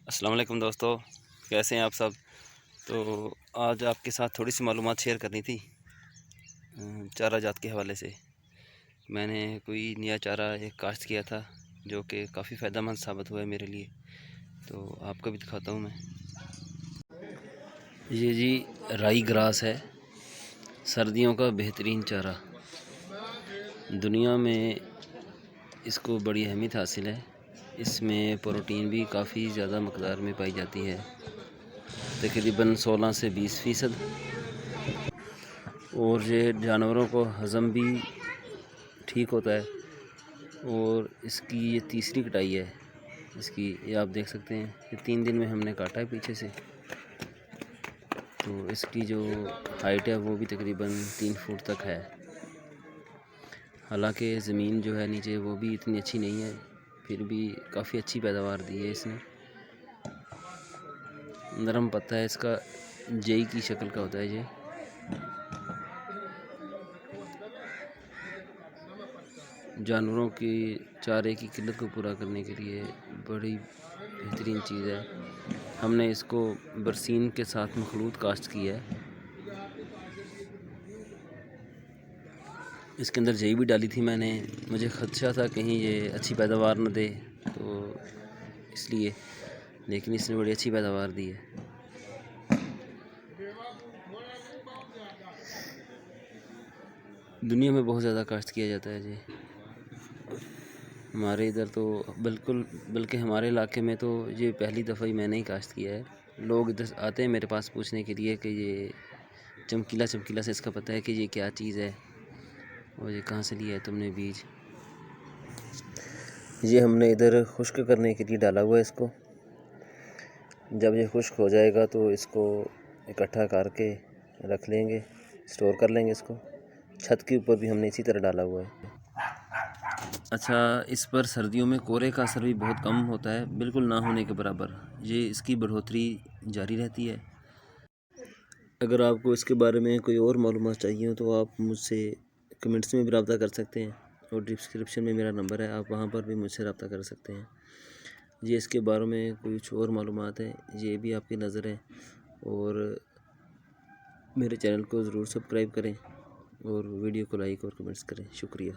अस्सलाम वालेकुम दोस्तों, कैसे हैं आप सब। तो आज आपके साथ थोड़ी सी मालूमात शेयर करनी थी चारा जात के हवाले से। मैंने कोई नया चारा एक काश्त किया था जो कि काफ़ी फ़ायदेमंद साबित हुआ है मेरे लिए, तो आपको भी दिखाता हूँ मैं। ये जी राई ग्रास है, सर्दियों का बेहतरीन चारा। दुनिया में इसको बड़ी अहमियत हासिल है। इसमें प्रोटीन भी काफ़ी ज़्यादा मकदार में पाई जाती है, तकरीबन 16 से 20%। और ये जानवरों को हज़म भी ठीक होता है। और इसकी ये तीसरी कटाई है इसकी, ये आप देख सकते हैं। ये 3 दिन में हमने काटा है पीछे से। तो इसकी जो हाइट है वो भी तकरीबन 3 फुट तक है। हालांकि ज़मीन जो है नीचे वो भी इतनी अच्छी नहीं है, फिर भी काफ़ी अच्छी पैदावार दी है इसने। नरम पत्ता है इसका, जेई की शक्ल का होता है ये। जानवरों की चारे की किल्लत को पूरा करने के लिए बड़ी बेहतरीन चीज़ है। हमने इसको बरसीन के साथ मखलूत काश्त किया है। इसके अंदर जई भी डाली थी मैंने, मुझे खदशा था कहीं ये अच्छी पैदावार न दे, तो इसलिए, लेकिन इसने बड़ी अच्छी पैदावार दी है। दुनिया में बहुत ज़्यादा काश्त किया जाता है जी, हमारे इधर तो बल्कि हमारे इलाके में तो ये पहली दफ़ा ही मैंने ही काश्त किया है। लोग इधर आते हैं मेरे पास पूछने के लिए कि ये चमकीला चमकीला से इसका पता है कि ये क्या चीज़ है और ये कहाँ से लिया है तुमने बीज। ये हमने इधर खुश्क करने के लिए डाला हुआ है इसको। जब ये खुश्क हो जाएगा तो इसको इकट्ठा करके रख लेंगे, स्टोर कर लेंगे इसको। छत के ऊपर भी हमने इसी तरह डाला हुआ है। अच्छा, इस पर सर्दियों में कोहरे का असर भी बहुत कम होता है, बिल्कुल ना होने के बराबर। ये इसकी बढ़ोतरी जारी रहती है। अगर आपको इसके बारे में कोई और मालूमात चाहिए हो तो आप मुझसे कमेंट्स में भी रब्ता कर सकते हैं, और डिस्क्रिप्शन में मेरा नंबर है, आप वहाँ पर भी मुझसे रब्ता कर सकते हैं। ये इसके बारे में कुछ और मालूमात है, ये भी आपकी नज़र है। और मेरे चैनल को ज़रूर सब्सक्राइब करें और वीडियो को लाइक और कमेंट्स करें। शुक्रिया।